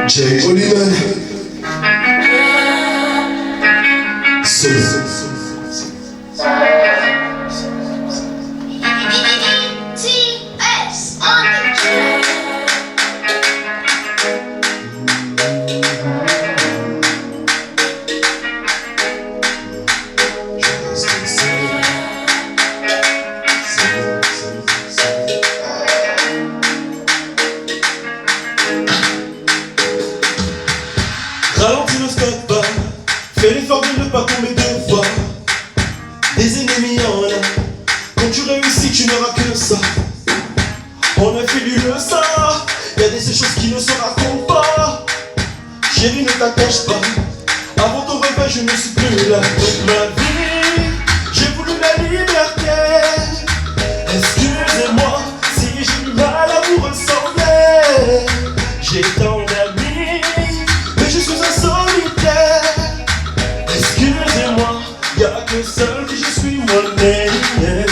Jay Oliman. Solo. Ralentis, ne stoppe pas, fais l'effort de ne pas tomber deux fois. Des ennemis en a, quand tu réussis tu n'auras que ça. On a fait du ça, y'a des choses qui ne se racontent pas. Chérie, ne t'attache pas, avant ton réveil je ne suis plus là. Toute ma vie, j'ai voulu la liberté. Excusez-moi si j'ai du mal à vous ressembler. J'ai tant d'amis, mais je suis un solitaire. Excusez-moi, y'a que seul que je suis moi-même.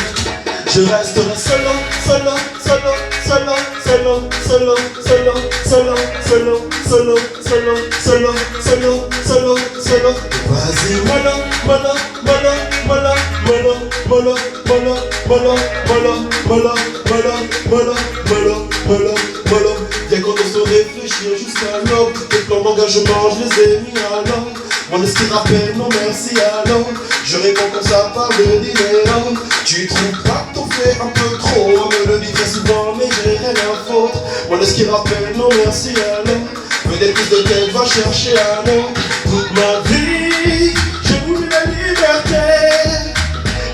Je resterai solo, solo, solo, solo, solo, solo, solo, solo, solo, solo, solo, solo, solo, solo, solo. Vas-y, mollo, mollo, mollo, mollo, mollo, mollo, mollo, mollo, mollo, mollo, mollo, mollo, mollo, mollo, mollo. Viens qu'on ose réfléchir jusqu'à l'aube. Tes plans d'engagement, je les ai mis à l'ordre. Mon esprit rappelle non merci alors. Je réponds quand ça parle de dinero. Tu trouves pas que t'en fais un peu trop? On me le dit très souvent mais j'ai rien à foutre. Mon esprit rappelle non merci alors. Peut-être plus de tête va chercher alors. Toute ma vie j'ai voulu la liberté.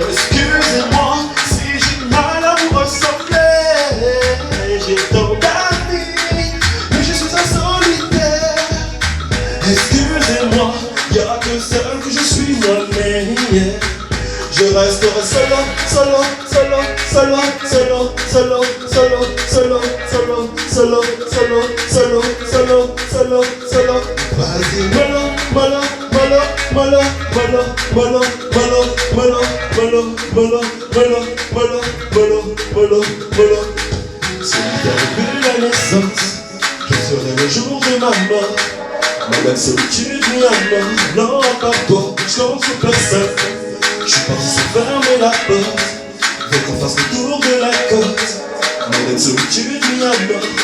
Excusez-moi si j'ai mal à vous ressembler. J'ai tant d'amis mais je suis un solitaire. Excusez-moi, y'a que seul que je suis moi-même. Je resterai solo, solo, solo, solo, solo, solo, solo, solo, solo, solo, solo, solo, solo, solo, solo. Vas-y, mollo, mollo, mollo, mollo, mollo, mollo, mollo, mollo, mollo, mollo, mollo, mollo, mollo, mollo, mollo. Si depuis la naissance, je serai le jour de ma mort. Madame solitude, mi non, pas toi, je compte sur personne. Je suis parti sans fermer la porte, veux qu'on fasse le tour de la côte. Madame solitude, mi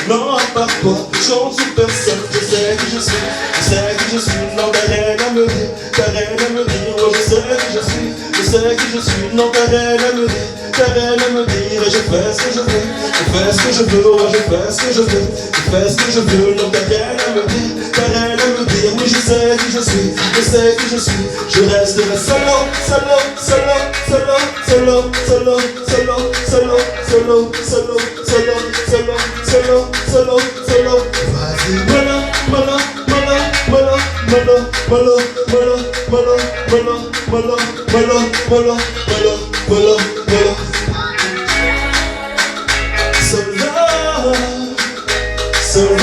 non, pas toi, je compte sur personne. Je sais que je suis, je sais que je suis, non, t'as rien à me dire, t'as rien à me dire. Oh, je sais que je suis, je sais que je suis, non, t'as rien à me dire, t'as rien à me dire. Et je fais ce que je veux, je fais ce que je veux, oh, je fais ce que je veux, je fais ce que je veux, non, t'as rien à me dire, t'as rien à me dire. Oui, je sais que je suis, je sais que je suis, je resterai solo, solo, solo, solo, solo, solo, solo, solo, solo, solo, solo, solo, solo, solo, solo. Vas-y, mollo, mollo, mollo, mollo, mollo, mollo, mollo, mollo, mollo, mollo, mollo, mollo, mollo, mollo, mollo. Solo, solo.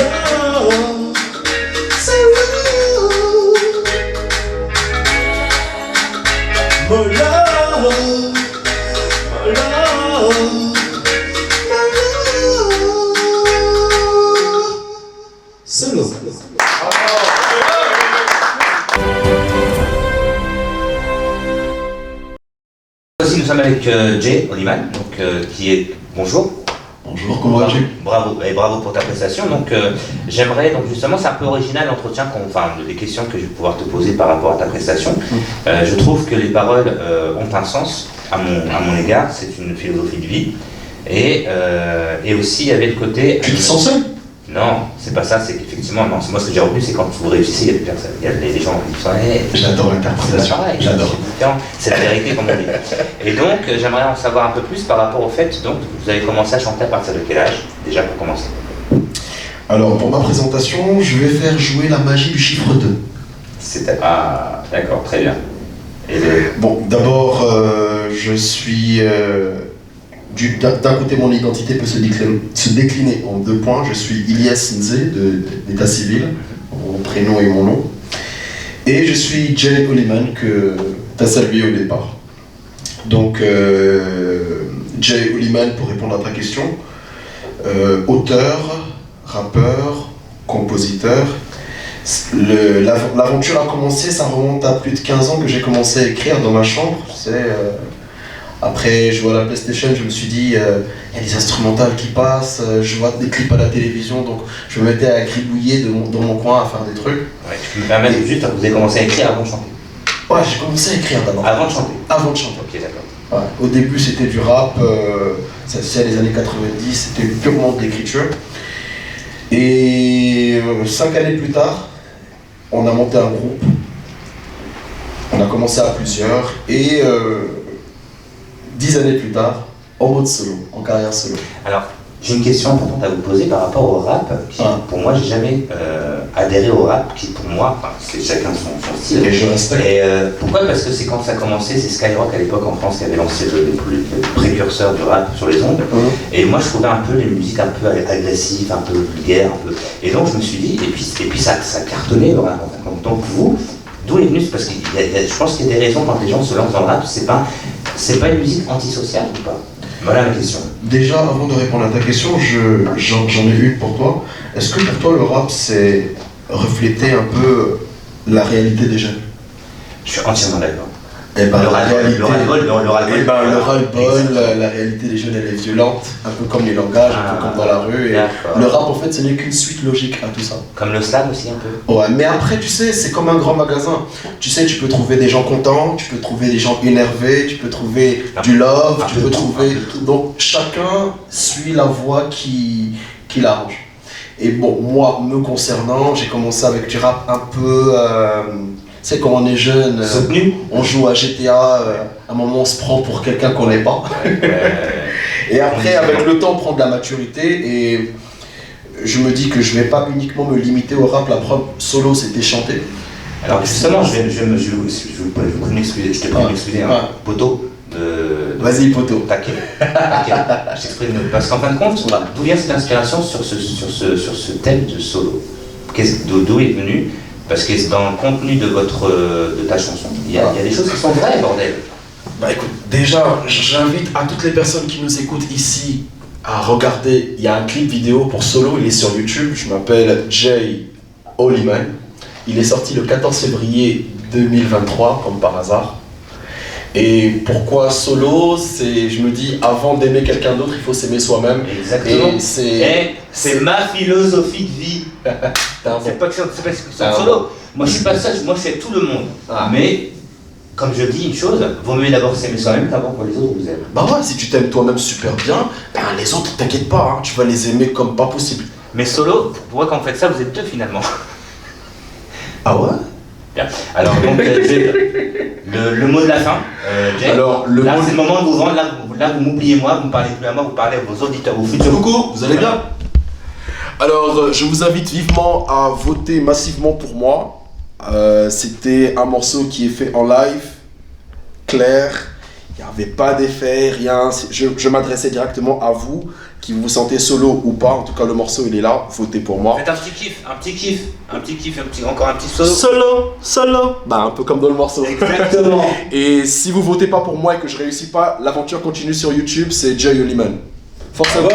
Solo. Aussi, nous sommes avec Jay Oliman, donc, qui est... Bonjour. Bonjour, comment vas-tu? Bravo, et bravo pour ta prestation. Donc, j'aimerais, donc justement, c'est un peu original l'entretien, enfin, les questions que je vais pouvoir te poser par rapport à ta prestation. Je trouve que les paroles ont un sens à mon égard, c'est une philosophie de vie. Et aussi, il y avait le côté... Tu te sens seul? Non, c'est pas ça, c'est qu'effectivement, non, moi ce que j'ai retenu, c'est quand vous réussissez, il y a des personnes, il y a les gens qui sont... J'adore l'interprétation, j'adore. C'est la vérité, comme on dit. Et donc, j'aimerais en savoir un peu plus par rapport au fait, donc, vous avez commencé à chanter à partir de quel âge, déjà pour commencer? Alors, pour ma présentation, je vais faire jouer la magie du chiffre 2. Ah, d'accord, très bien. Bon, d'abord, je suis... D'un côté, mon identité peut se décliner en 2 points. Je suis Ilyes Nze, d'état civil, mon prénom et mon nom. Et je suis Jay Oliman, que tu as salué au départ. Donc, Jay Oliman, pour répondre à ta question, auteur, rappeur, compositeur L'aventure a commencé, ça remonte à plus de 15 ans que j'ai commencé à écrire dans ma chambre. Tu sais, après, je vois la PlayStation, je me suis dit, il y a des instrumentales qui passent, je vois des clips à la télévision, donc je me mettais à gribouiller dans mon coin, à faire des trucs. Ouais, tu peux me permettre juste, vous avez commencé à écrire avant de chanter. Ouais, j'ai commencé à écrire d'abord. Avant de chanter. Avant de chanter. Ok, d'accord. Ouais. Au début, c'était du rap, ça c'est les années 90, c'était purement de l'écriture. Et 5 années plus tard, on a monté un groupe. On a commencé à plusieurs et 10 années plus tard, en mode solo, en carrière solo. Alors, j'ai une question importante à vous poser par rapport au rap. Pour moi, j'ai jamais adhéré au rap, qui pour moi, enfin, c'est chacun son style. Et je respecte. Et pourquoi? Parce que c'est quand ça a commencé, c'est Skyrock à l'époque en France qui avait lancé le précurseur du rap sur les ondes. Et moi, je trouvais un peu les musiques un peu agressives, un peu vulgaires, un peu. Et donc, je me suis dit, et puis ça cartonnait le rap. Donc vous, d'où est venu? Parce que je pense qu'il y a des raisons quand les gens se lancent dans le rap, c'est pas une musique antisociale ou pas? Voilà la question. Déjà, avant de répondre à ta question, j'en ai une pour toi. Est-ce que pour toi, le rap, c'est refléter un peu la réalité des jeunes? Je suis entièrement d'accord. Eh ben, Le ras-le-bol, la réalité des jeunes, elle est violente, un peu comme les langages, un peu comme dans la rue. Et le rap, en fait, ce n'est qu'une suite logique à tout ça. Comme le slam aussi, un peu. Ouais, mais après, tu sais, c'est comme un grand magasin. Tu sais, tu peux trouver des gens contents, tu peux trouver des gens énervés, tu peux trouver du love, tu peux trouver... Donc, chacun suit la voie qui l'arrange. Et bon, moi, me concernant, j'ai commencé avec du rap un peu... Tu sais, quand on est jeune, on joue à GTA, à un moment on se prend pour quelqu'un qu'on n'est pas. Et après, avec le temps, on prend de la maturité et je me dis que je vais pas uniquement me limiter au rap. La preuve, solo, c'était chanter. Alors justement, je te prie de m'excuser, hein, poteau. Vas-y, poteau. Taquet. J'exprime. Parce qu'en fin de compte, d'où vient cette inspiration sur ce thème de solo? D'où est venu? Parce que dans le contenu de ta chanson, il y a des choses qui sont vraies, bordel. Bah écoute, déjà, j'invite à toutes les personnes qui nous écoutent ici à regarder. Il y a un clip vidéo pour solo, il est sur YouTube. Je m'appelle Jay Oliman. Il est sorti le 14 février 2023, comme par hasard. Et pourquoi solo? Je me dis, avant d'aimer quelqu'un d'autre, il faut s'aimer soi-même. Exactement. C'est ma philosophie de vie. C'est pas que c'est solo. Moi, je suis pas seul, moi, je suis avec tout le monde. Mais, comme je dis une chose, vaut mieux d'abord s'aimer soi-même qu'avant pour les autres vous aiment. Bah ouais, si tu t'aimes toi-même super bien, ben les autres, t'inquiète pas, hein, tu vas les aimer comme pas possible. Mais solo, pour moi, quand vous faites ça, vous êtes deux finalement. Ah ouais? Bien. Alors, donc, le mot de la fin, Jay. Alors, c'est le moment de vous vendre, là vous m'oubliez moi, vous ne parlez plus à moi, vous parlez à vos auditeurs, vos futurs. Coucou, vous allez bien? Alors, je vous invite vivement à voter massivement pour moi. C'était un morceau qui est fait en live, clair, il n'y avait pas d'effet, rien. Je m'adressais directement à vous, qui vous sentez solo ou pas. En tout cas, le morceau il est là, votez pour moi. Faites un petit kiff, encore un petit solo. Solo. Bah, un peu comme dans le morceau. Exactement. Et si vous votez pas pour moi et que je réussis pas, l'aventure continue sur YouTube, c'est Jay Oliman. Force à vous.